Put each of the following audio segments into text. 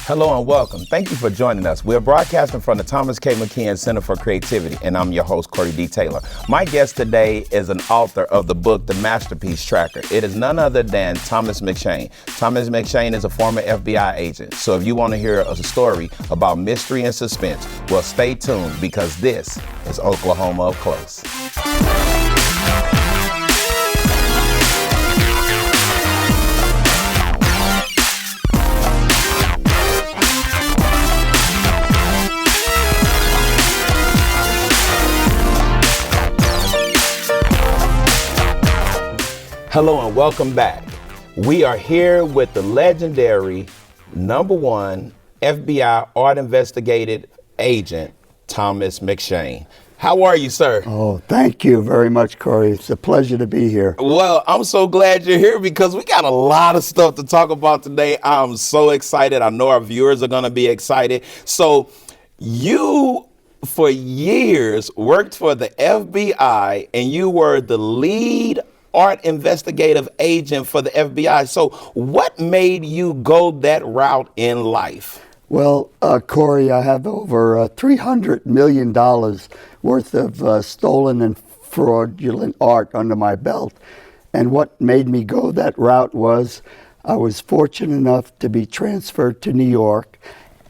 Hello and welcome. Thank you for joining us. We're broadcasting from the Thomas K. McKeon Center for Creativity, and I'm your host, Corey D. Taylor. My guest today is an author of the book, The Masterpiece Tracker. It is none other than Thomas McShane. Thomas McShane is a former FBI agent. So if you want to hear a story about mystery and suspense, well, stay tuned because this is Oklahoma Up Close. Hello and welcome back. We are here with the legendary #1 FBI art investigative agent, Thomas McShane. How are you, sir? Oh, thank you very much, Corey. It's a pleasure to be here. Well, I'm so glad you're here because we got a lot of stuff to talk about today. I'm so excited. I know our viewers are going to be excited. So you, for years, worked for the FBI and you were the lead art investigative agent for the FBI. So what made you go that route in life? Well, Corey, I have over $300 million worth of stolen and fraudulent art under my belt. And what made me go that route was I was fortunate enough to be transferred to New York,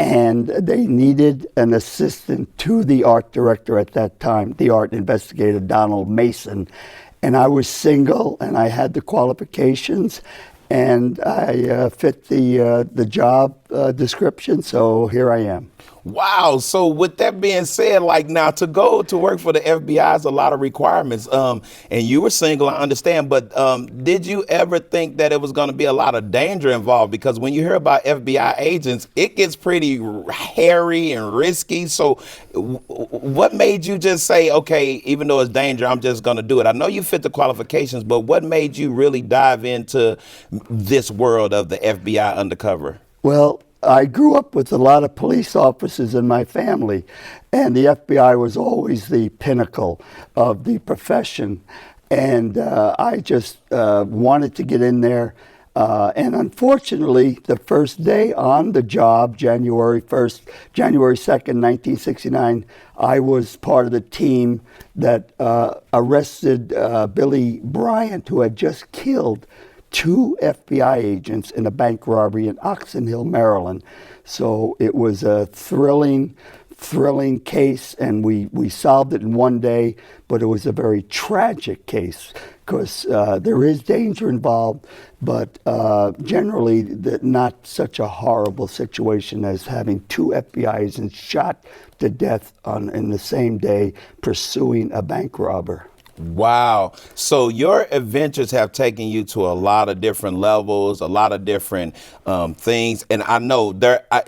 and they needed an assistant to the art director at that time, the art investigator, Donald Mason. And I was single, and I had the qualifications, and I fit the job description, so here I am. Wow. So with that being said, like now to go to work for the FBI is a lot of requirements. And you were single, I understand, but did you ever think that it was going to be a lot of danger involved? Because when you hear about FBI agents, it gets pretty hairy and risky. So what made you just say, okay, even though it's danger, I'm just going to do it? I know you fit the qualifications, but what made you really dive into this world of the FBI undercover? Well, I grew up with a lot of police officers in my family, and the FBI was always the pinnacle of the profession. And I just wanted to get in there. And unfortunately, the first day on the job, January 2nd, 1969, I was part of the team that arrested Billy Bryant, who had just killed 2 FBI agents in a bank robbery in Oxon Hill, Maryland. So it was a thrilling case, and we solved it in one day, but it was a very tragic case because there is danger involved, but generally not such a horrible situation as having 2 FBI agents shot to death in the same day pursuing a bank robber. Wow. So your adventures have taken you to a lot of different levels, a lot of different things. And I know I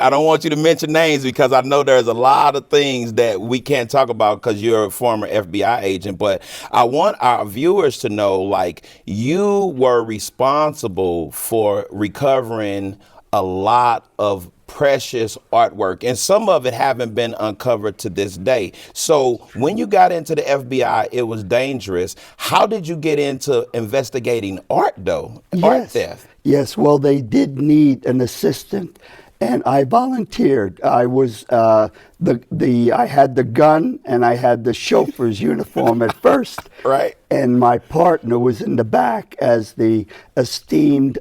don't want you to mention names because I know there's a lot of things that we can't talk about because you're a former FBI agent. But I want our viewers to know, like, you were responsible for recovering a lot of precious artwork, and some of it haven't been uncovered to this day. So when you got into the FBI, it was dangerous. How did you get into investigating art, though? Yes. Art theft? Yes, well, they did need an assistant, and I volunteered. I was I had the gun and I had the chauffeur's uniform at first. Right. And my partner was in the back as the esteemed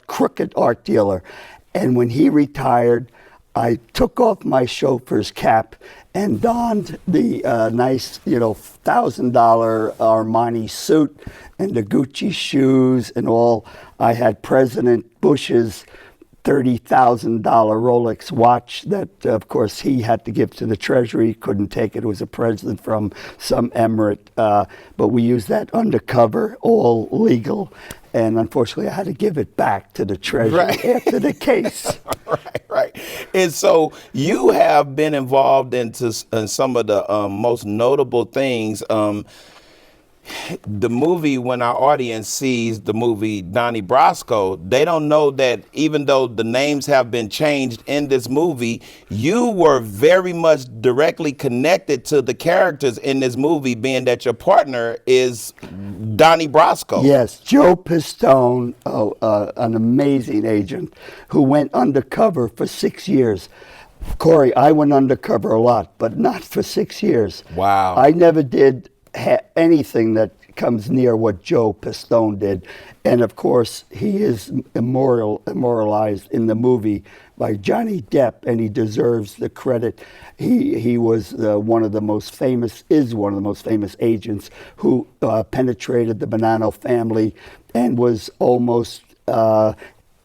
crooked art dealer. And when he retired, I took off my chauffeur's cap and donned the nice, $1,000 Armani suit and the Gucci shoes and all. I had President Bush's $30,000 Rolex watch that, of course, he had to give to the Treasury. Couldn't take it. It was a present from some emirate. But we used that undercover, all legal. And unfortunately, I had to give it back to the Treasury after the case. Right. And so you have been involved in some of the most notable things. the movie, when our audience sees the movie Donnie Brasco, they don't know that even though the names have been changed in this movie, you were very much directly connected to the characters in this movie, being that your partner is Donnie Brasco. Yes, Joe Pistone, an amazing agent who went undercover for 6 years. Corey, I went undercover a lot, but not for 6 years. Wow. I never did anything that comes near what Joe Pistone did. And of course, he is immortalized in the movie by Johnny Depp, and he deserves the credit. He was one of the most famous agents who penetrated the Bonanno family and was almost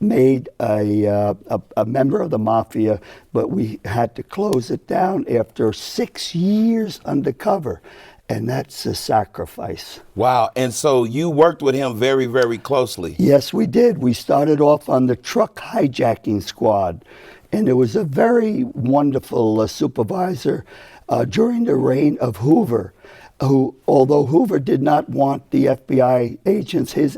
made a member of the mafia, but we had to close it down after 6 years undercover. And that's a sacrifice. Wow. And so you worked with him very, very closely. Yes, we did. We started off on the truck hijacking squad. And it was a very wonderful supervisor during the reign of Hoover, who, although Hoover did not want the FBI agents, his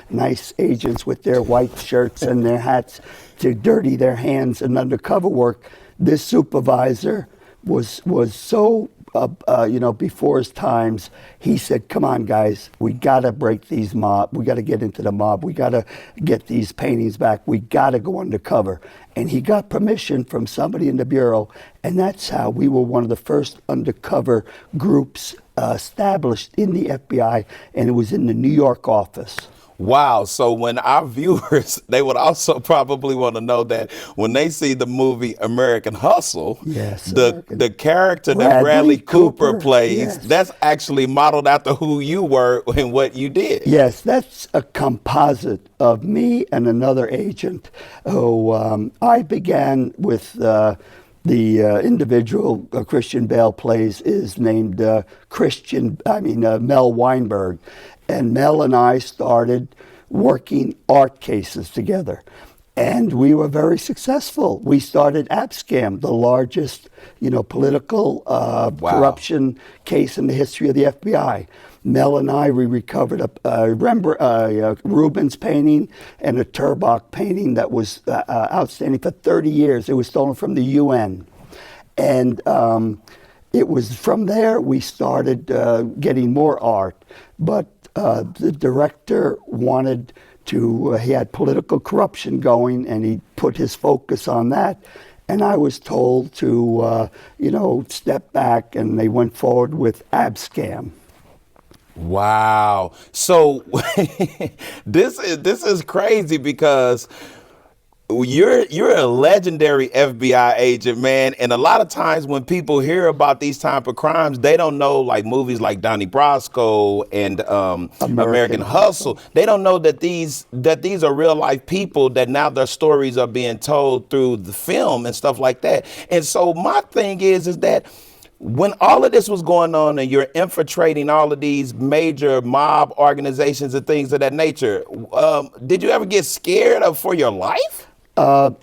nice agents with their white shirts and their hats, to dirty their hands in undercover work, this supervisor was so before his times. He said, come on, guys, we got to break these mob. We got to get into the mob. We got to get these paintings back. We got to go undercover. And he got permission from somebody in the Bureau. And that's how we were one of the first undercover groups established in the FBI. And it was in the New York office. Wow. So when our viewers, they would also probably want to know that when they see the movie American Hustle, yes, the character that Bradley Cooper plays, yes, that's actually modeled after who you were and what you did. Yes, that's a composite of me and another agent who I began with. The individual Christian Bale plays is named Mel Weinberg. And Mel and I started working art cases together. And we were very successful. We started Abscam, the largest, political corruption case in the history of the FBI. Mel and we recovered a Rubens painting and a Turbach painting that was outstanding for 30 years. It was stolen from the UN. And it was from there we started getting more art. But the director wanted to, he had political corruption going, and he put his focus on that. And I was told to, step back, and they went forward with Abscam. Wow. So this is crazy because you're a legendary FBI agent, man. And a lot of times when people hear about these type of crimes, they don't know like movies like Donnie Brasco and American Hustle. They don't know that these are real life people, that now their stories are being told through the film and stuff like that. And so my thing is that when all of this was going on and you're infiltrating all of these major mob organizations and things of that nature, did you ever get scared for your life?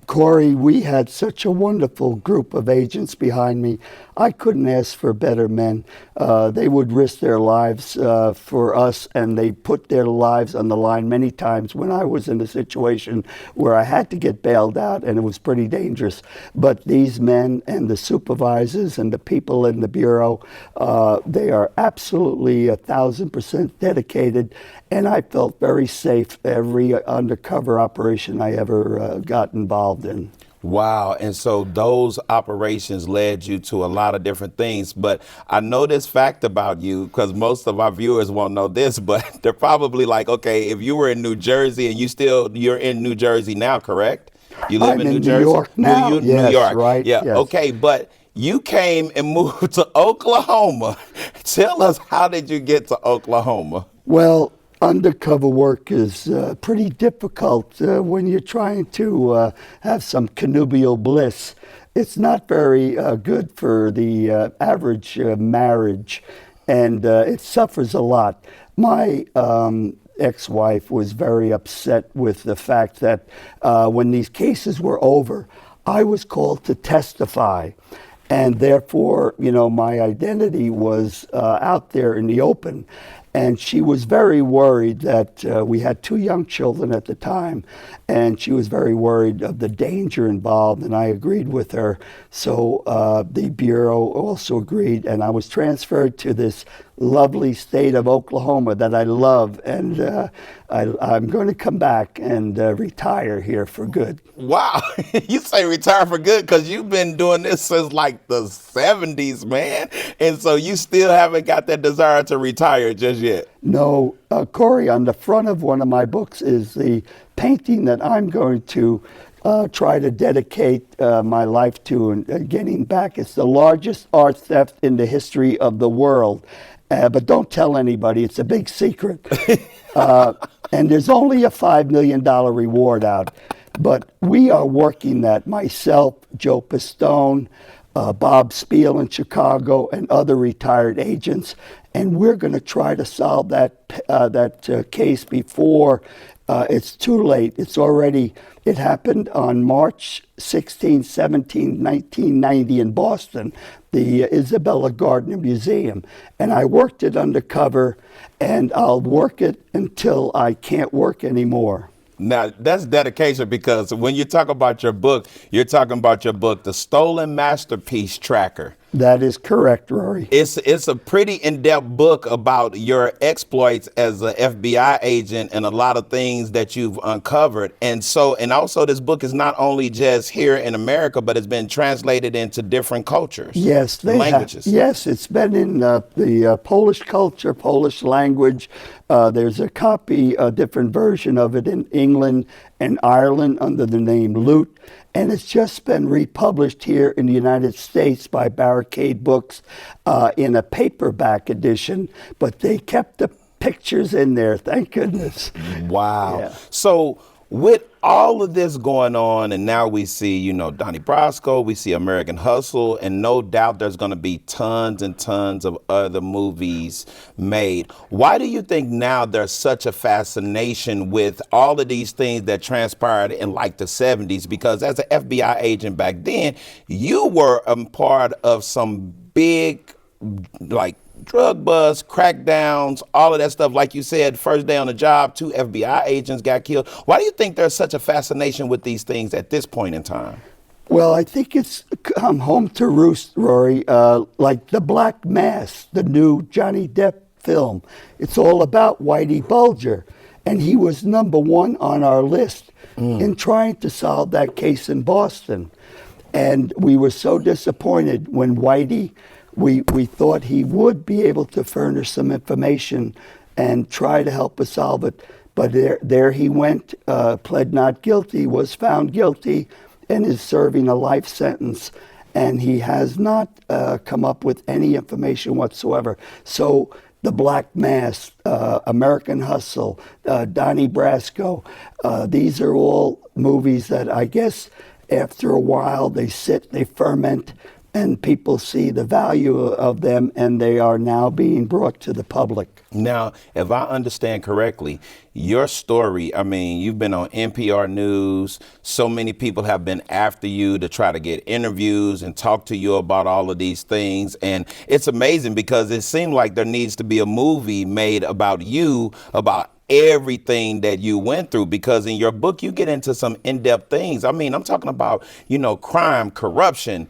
Corey, we had such a wonderful group of agents behind me. I couldn't ask for better men. They would risk their lives for us, and they put their lives on the line many times when I was in a situation where I had to get bailed out, and it was pretty dangerous. But these men and the supervisors and the people in the Bureau, they are absolutely 1,000% dedicated, and I felt very safe every undercover operation I ever got involved in. Wow. And so those operations led you to a lot of different things. But I know this fact about you because most of our viewers won't know this, but they're probably like, okay, if you were in New Jersey and you're in New Jersey now, correct? You live in New Jersey? New York now. New York. Right. Yeah. Yes. Okay. But you came and moved to Oklahoma. Tell us, how did you get to Oklahoma? Well, undercover work is pretty difficult when you're trying to have some connubial bliss. It's not very good for the average marriage, and it suffers a lot. My ex-wife was very upset with the fact that when these cases were over, I was called to testify. and therefore, my identity was out there in the open. And she was very worried that we had 2 young children at the time, and she was very worried of the danger involved, and I agreed with her. So the Bureau also agreed, and I was transferred to this lovely state of Oklahoma that I love, and I'm going to come back and retire here for good. Wow. You say retire for good because you've been doing this since like the 70s, man. And so you still haven't got that desire to retire just yet. No, Corey, on the front of one of my books is the painting that I'm going to try to dedicate my life to and getting back. It's the largest art theft in the history of the world. But don't tell anybody. It's a big secret. And there's only a $5 million reward out. But we are working that, myself, Joe Pistone, Bob Spiel in Chicago, and other retired agents. And we're going to try to solve that case before it's too late. It happened on March 16, 17, 1990 in Boston, the Isabella Gardner Museum. And I worked it undercover, and I'll work it until I can't work anymore. Now, that's dedication, because when you talk about your book, you're talking about your book, The Stolen Masterpiece Tracker. That is correct, Rory. It's a pretty in-depth book about your exploits as an FBI agent and a lot of things that you've uncovered. And also this book is not only just here in America, but it's been translated into different cultures. Yes, languages. Yes, it's been in the Polish culture, Polish language. There's a copy, a different version of it in England and Ireland under the name Loot. And it's just been republished here in the United States by Barricade Books in a paperback edition, but they kept the pictures in there, thank goodness. Wow. Yeah. So with all of this going on, and now we see, Donnie Brasco, we see American Hustle, and no doubt there's going to be tons and tons of other movies made. Why do you think now there's such a fascination with all of these things that transpired in like the 70s? Because as an FBI agent back then, you were a part of some big, like, drug busts, crackdowns, all of that stuff. Like you said, first day on the job, 2 FBI agents got killed. Why do you think there's such a fascination with these things at this point in time? Well, I think it's come home to roost, Rory, like The Black Mass, the new Johnny Depp film. It's all about Whitey Bulger, and he was #1 on our list in trying to solve that case in Boston. And we were so disappointed when Whitey, we thought he would be able to furnish some information and try to help us solve it. But there he went, pled not guilty, was found guilty, and is serving a life sentence. And he has not come up with any information whatsoever. So The Black Mass, American Hustle, Donnie Brasco, these are all movies that I guess after a while they sit, they ferment, and people see the value of them, and they are now being brought to the public. Now, if I understand correctly, your story, you've been on NPR News. So many people have been after you to try to get interviews and talk to you about all of these things. And it's amazing because it seemed like there needs to be a movie made about you, about everything that you went through, because in your book you get into some in-depth things. I'm talking about, crime, corruption,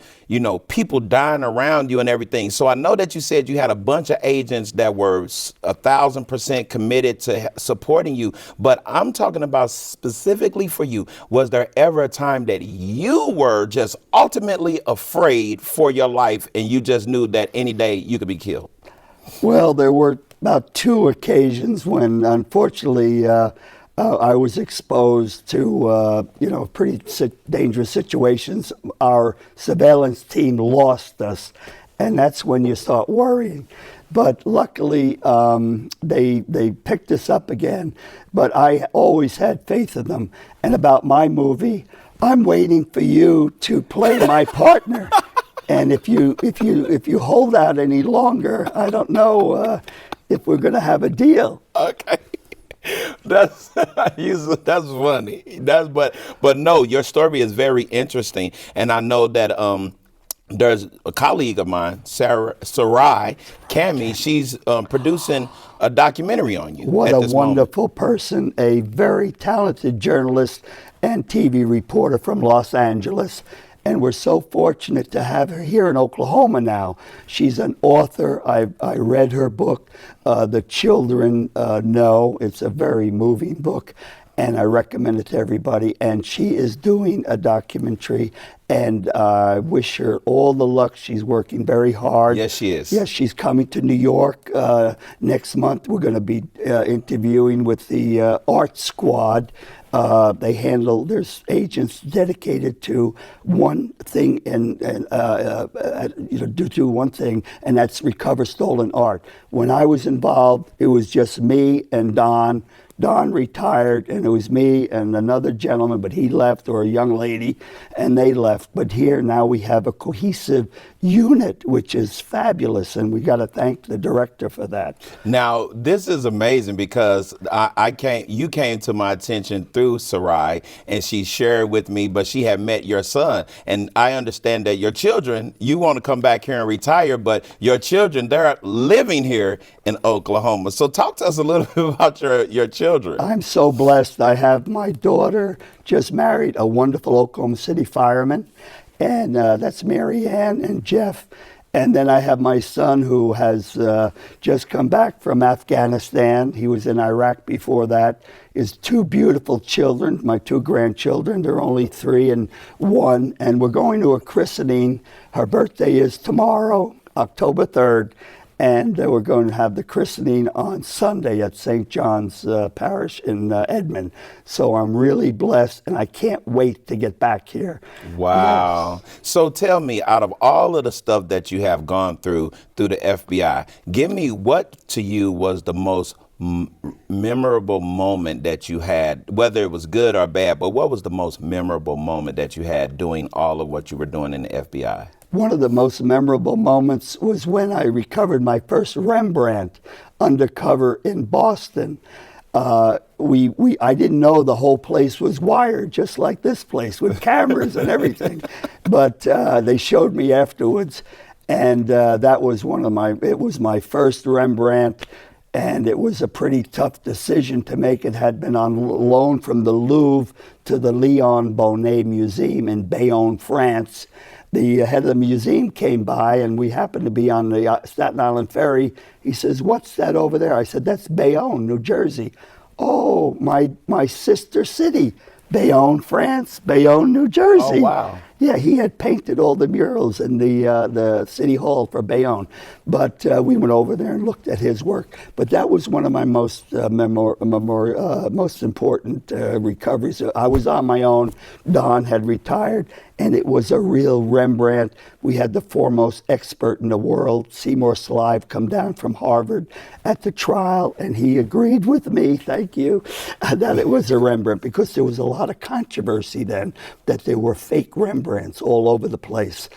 people dying around you and everything. So I know that you said you had a bunch of agents that were 1,000% committed to supporting you, but I'm talking about specifically for you. Was there ever a time that you were just ultimately afraid for your life and you just knew that any day you could be killed? Well, there were about 2 occasions when, unfortunately, I was exposed to, pretty dangerous situations. Our surveillance team lost us, and that's when you start worrying. But luckily, they picked us up again. But I always had faith in them. And about my movie, I'm waiting for you to play my partner. And if you hold out any longer, I don't know if we're going to have a deal. Okay. That's funny. But no, your story is very interesting, and I know that there's a colleague of mine, Sarai Cami. She's producing a documentary on you. What at a this moment. wonderful person, a very talented journalist and TV reporter from Los Angeles. And we're so fortunate to have her here in Oklahoma now. She's an author. I read her book, The Children Know. It's a very moving book, and I recommend it to everybody. And she is doing a documentary, and I wish her all the luck. She's working very hard. Yes, she is. Yes, she's coming to New York next month. We're going to be interviewing with the Art Squad. There's agents dedicated to one thing and do one thing, and that's recover stolen art. When I was involved, it was just me and Don. Don retired, and it was me and another gentleman, but he left, or a young lady, and they left. But here now we have a cohesive unit, which is fabulous, and we got to thank the director for that. Now, this is amazing because you came to my attention through Sarai, and she shared with me, but she had met your son. And I understand that your children, you want to come back here and retire, but your children, they're living here in Oklahoma. So talk to us a little bit about your children. I'm so blessed. I have my daughter just married a wonderful Oklahoma City fireman, and that's Mary Ann and Jeff. And then I have my son who has just come back from Afghanistan. He was in Iraq before that. His two beautiful children, my two grandchildren. They're only 3 and 1. And we're going to a christening. Her birthday is tomorrow, October 3rd. And we're going to have the christening on Sunday at St. John's Parish in Edmond. So I'm really blessed, and I can't wait to get back here. Wow. Yes. So tell me, out of all of the stuff that you have gone through the FBI, give me what to you was the most memorable moment that you had, whether it was good or bad, but what was the most memorable moment that you had doing all of what you were doing in the FBI? One of the most memorable moments was when I recovered my first Rembrandt undercover in Boston. I didn't know the whole place was wired, just like this place, with cameras and everything. But they showed me afterwards, and that was it was my first Rembrandt. And it was a pretty tough decision to make. It had been on loan from the Louvre to the Léon Bonnet Museum in Bayonne, France. The head of the museum came by, and we happened to be on the Staten Island ferry. He says, "What's that over there?" I said, "That's Bayonne, New Jersey." "Oh, my sister city, Bayonne, France, Bayonne, New Jersey." Oh, wow. Yeah, he had painted all the murals in the city hall for Bayonne. But we went over there and looked at his work. But that was one of my most most important recoveries. I was on my own. Don had retired, and it was a real Rembrandt. We had the foremost expert in the world, Seymour Slive, come down from Harvard at the trial, and he agreed with me, thank you, that it was a Rembrandt, because there was a lot of controversy then that there were fake Rembrandts all over the place.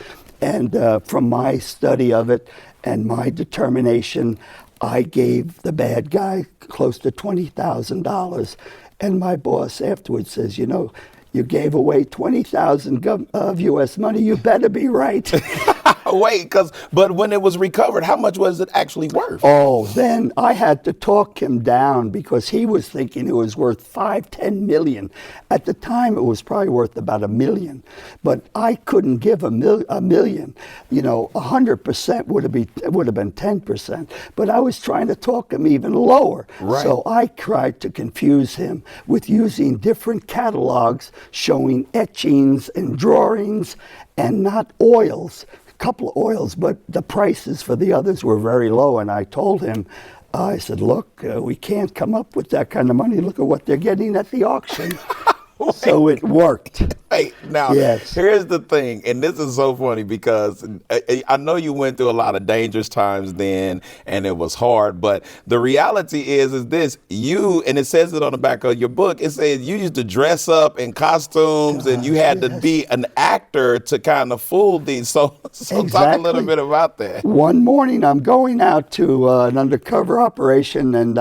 And from my study of it and my determination, I gave the bad guy close to $20,000. And my boss afterwards says, you gave away $20,000 of U.S. money. You better be right. Wait, but when it was recovered, how much was it actually worth? Oh, then I had to talk him down, because he was thinking it was worth $5-10 million. At the time, it was probably worth about $1 million. But I couldn't give a million. 100% would have been 10%. But I was trying to talk him even lower. Right. So I tried to confuse him with using different catalogs showing etchings and drawings and not oils. Couple of oils, but the prices for the others were very low. And I told him, I said, look, we can't come up with that kind of money. Look at what they're getting at the auction. So it worked. Hey, now, yes. Here's the thing, and this is so funny because I know you went through a lot of dangerous times then, and it was hard, but the reality is this, and it says it on the back of your book, it says you used to dress up in costumes, and you had to be an actor to kind of fool these. So Exactly. Talk a little bit about that. One morning, I'm going out to an undercover operation, and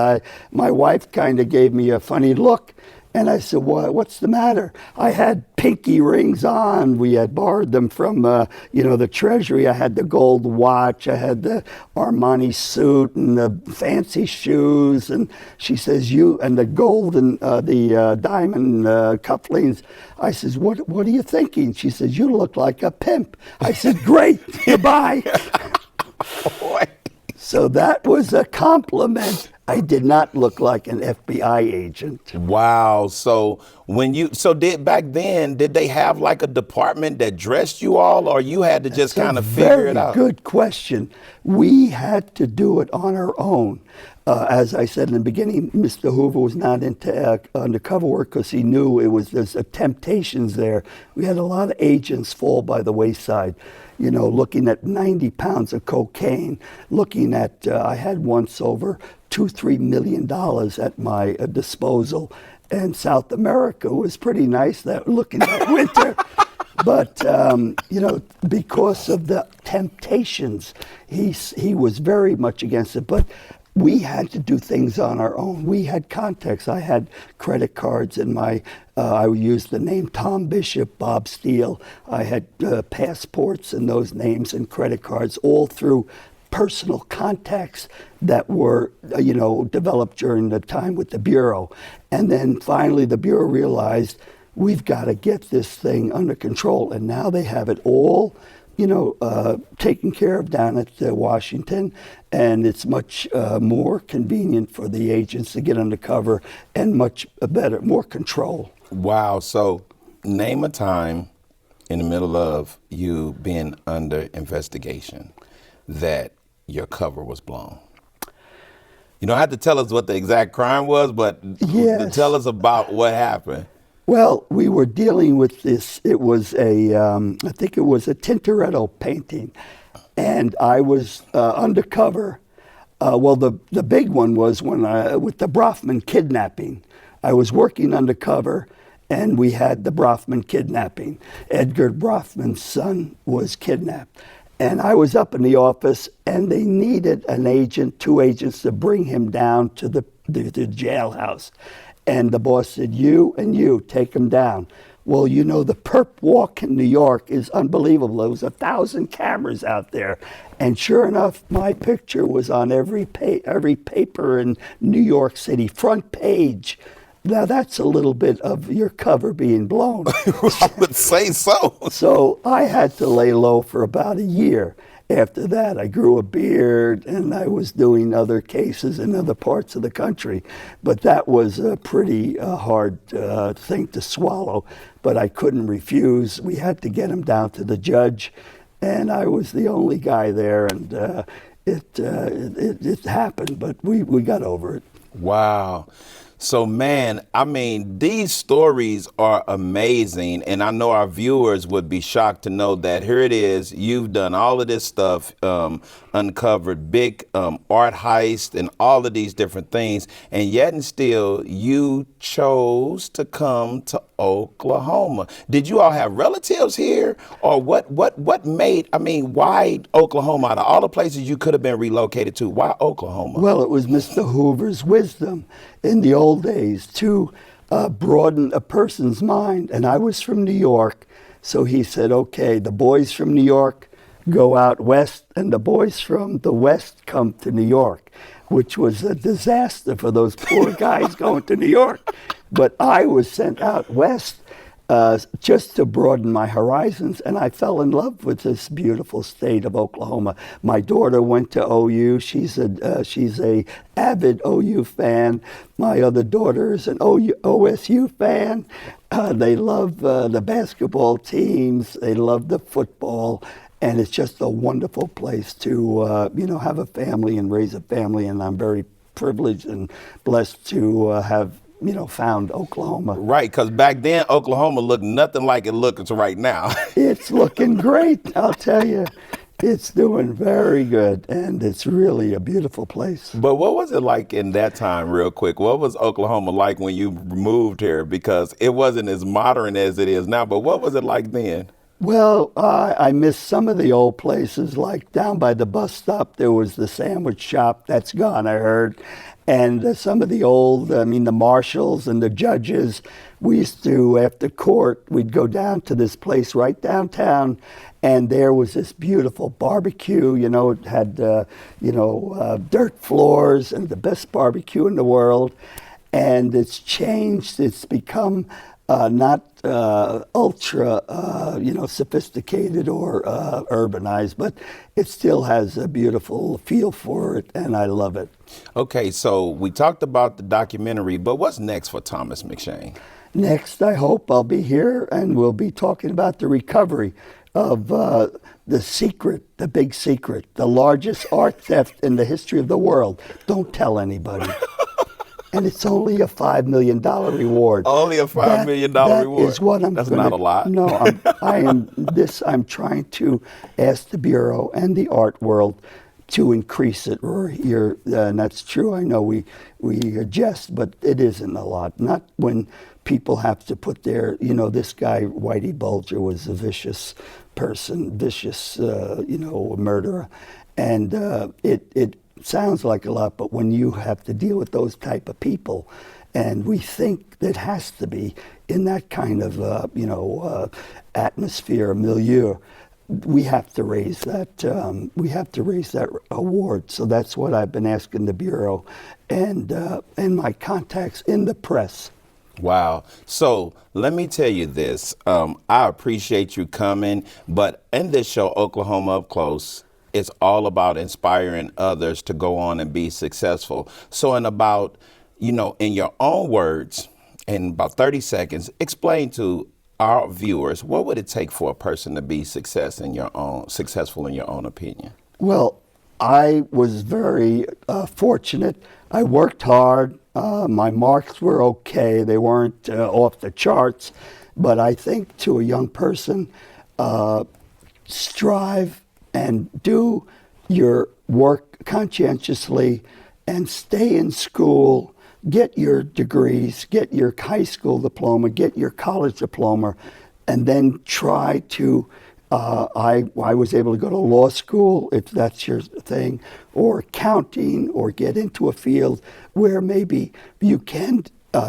my wife kind of gave me a funny look. And I said, what's the matter? I had pinky rings on. We had borrowed them from, the Treasury. I had the gold watch. I had the Armani suit and the fancy shoes. And she says, and the gold and the diamond cufflinks. I says, what are you thinking? She says, you look like a pimp. I said, great, goodbye. So that was a compliment. I did not look like an FBI agent. Wow. So back then, did they have like a department that dressed you all, or you had to just kind of figure it out? Very good question. We had to do it on our own. As I said in the beginning, Mr. Hoover was not into undercover work because he knew there's temptations there. We had a lot of agents fall by the wayside. Looking at 90 pounds of cocaine, looking at, I had once over $2-3 million at my disposal. And South America was pretty nice looking at winter. But, because of the temptations, he was very much against it. But we had to do things on our own. We had contacts. I had credit cards in I used the name Tom Bishop, Bob Steele. I had passports and those names and credit cards, all through personal contacts that were, developed during the time with the Bureau. And then finally the Bureau realized we've got to get this thing under control. And now they have it all taken care of down at Washington, and it's much more convenient for the agents to get undercover and much better, more control. Wow. So name a time in the middle of you being under investigation that your cover was blown. You don't have to tell us what the exact crime was, but yes. Tell us about what happened. Well, we were dealing with this. It was I think it was a Tintoretto painting, and I was undercover. The big one was with the Brofman kidnapping. I was working undercover, and we had the Brofman kidnapping. Edgar Brofman's son was kidnapped. And I was up in the office, and they needed two agents to bring him down to the jailhouse. And the boss said, you and you, take him down. Well, the perp walk in New York is unbelievable. There was 1,000 cameras out there. And sure enough, my picture was on every paper in New York City, front page. Now, that's a little bit of your cover being blown. I would say so. So I had to lay low for about a year. After that, I grew a beard, and I was doing other cases in other parts of the country. But that was a pretty hard thing to swallow. But I couldn't refuse. We had to get him down to the judge, and I was the only guy there. And it happened, but we got over it. Wow. So, man, I mean, these stories are amazing, and I know our viewers would be shocked to know that here it is. You've done all of this stuff, uncovered big art heist and all of these different things, and yet and still you chose to come to Oklahoma. Did you all have relatives here, or what made, why Oklahoma? Out of all the places you could have been relocated to, why Oklahoma? Well, it was Mr. Hoover's wisdom in the old days to broaden a person's mind. And I was from New York, so he said, okay, the boys from New York go out west, and the boys from the west come to New York, which was a disaster for those poor guys going to New York. But I was sent out west just to broaden my horizons, and I fell in love with this beautiful state of Oklahoma. My daughter went to OU. She's a avid OU fan. My other daughter is an OSU fan. They love the basketball teams. They love the football. And it's just a wonderful place to, have a family and raise a family. And I'm very privileged and blessed to have found Oklahoma. Right, because back then, Oklahoma looked nothing like it looks right now. It's looking great, I'll tell you. It's doing very good, and it's really a beautiful place. But what was it like in that time, real quick? What was Oklahoma like when you moved here? Because it wasn't as modern as it is now, but what was it like then? Well, I miss some of the old places, like down by the bus stop, there was the sandwich shop. That's gone, I heard. And some of the old, I mean, the marshals and the judges, we used to, after court, we'd go down to this place right downtown, and there was this beautiful barbecue. You know, it had, dirt floors and the best barbecue in the world. And it's changed. It's become not ultra, sophisticated or urbanized, but it still has a beautiful feel for it, and I love it. Okay, so we talked about the documentary, but what's next for Thomas McShane? Next, I hope I'll be here, and we'll be talking about the recovery of the secret, the big secret, the largest art theft in the history of the world. Don't tell anybody. And it's only a $5 million reward. Only a $5 million reward. That is what I'm. That's not a lot. No, I'm trying to ask the Bureau and the art world to increase it. Rory, and that's true. I know we jest, but it isn't a lot. Not when people have to put their. This guy Whitey Bulger was a vicious person, vicious, murderer, and it sounds like a lot, but when you have to deal with those type of people, and we think that has to be in that kind of atmosphere, milieu, we have to raise that. We have to raise that award. So that's what I've been asking the Bureau and my contacts in the press. Wow. So let me tell you this. I appreciate you coming, but in this show, Oklahoma Up Close, it's all about inspiring others to go on and be successful. So in about, in your own words, in about 30 seconds, explain to our viewers, what would it take for a person to be successful in your own opinion? Well, I was very fortunate. I worked hard. My marks were okay. They weren't off the charts. But I think to a young person, strive and do your work conscientiously and stay in school, get your degrees, get your high school diploma, get your college diploma, and then try to, I was able to go to law school, if that's your thing, or accounting, or get into a field where maybe you can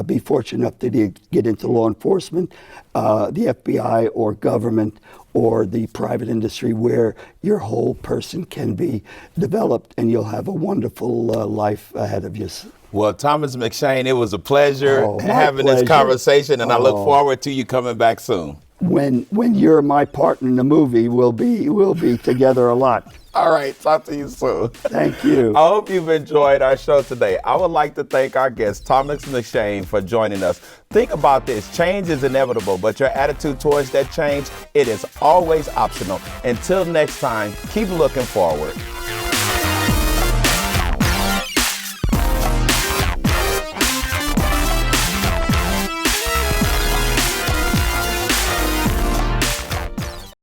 be fortunate enough to get into law enforcement, the FBI or government or the private industry, where your whole person can be developed and you'll have a wonderful life ahead of you. Well, Thomas McShane, it was a pleasure having pleasure. this conversation, and I look forward to you coming back soon. When you're my partner in the movie, we'll be together a lot. All right, talk to you soon. Thank you. I hope you've enjoyed our show today. I would like to thank our guest, Thomas McShane, for joining us. Think about this. Change is inevitable, but your attitude towards that change, it is always optional. Until next time, keep looking forward.